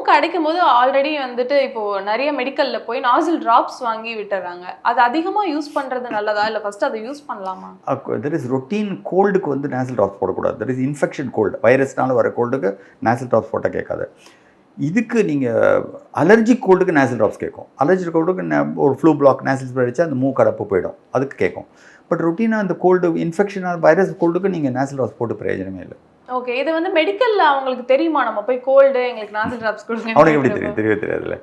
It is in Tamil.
கிடைக்கும் போது ஆல்ரெடி வந்துட்டு இப்போ நிறைய மெடிக்கல்ல போய் நாசில் டிராப்ஸ் வாங்கி விட்டுறாங்க. அது அதிகமா யூஸ் பண்றது நல்லதா இல்ல ஃபர்ஸ்ட் அதை யூஸ் பண்ணலாமா? தெர் இஸ் ரொட்டீன் கோல்டுக்கு வந்து நேசல் ட்ராப்ஸ் போடக்கூடாது. தெர் இஸ் இன்ஃபெக்ஷன் கோல்டு, வைரஸ்னால வர கோல்டுக்கு நேசல் ட்ராப்ஸ் போட்டால் கேட்காது. இதுக்கு நீங்கள் அலர்ஜிக் கோல்டுக்கு நேசல் ட்ராப்ஸ் கேட்கும். அலர்ஜிக் கோல்டுக்கு ஒரு ஃப்ளூ பிளாக் நேசல் ஸ்ப்ரே அடித்தா அந்த மூக்கடப்பு போயிடும், அதுக்கு கேட்கும். பட் ரொட்டீனாக அந்த கோல்டு இன்ஃபெக்ஷனான வைரஸ் கோல்டுக்கு நீங்கள் நேசல் ட்ராப்ஸ் போட்டு பிரயோஜனமே இல்லை. ஓகே, இது வந்து மெடிக்கல்ல அவங்களுக்கு தெரியுமா நம்ம போய் கோல்டு எங்களுக்கு நாசில் டிராப்ஸ் கொடுங்க? அவனுக்கு எப்படி தெரியும்? தெரியவே தெரியாதுல்ல.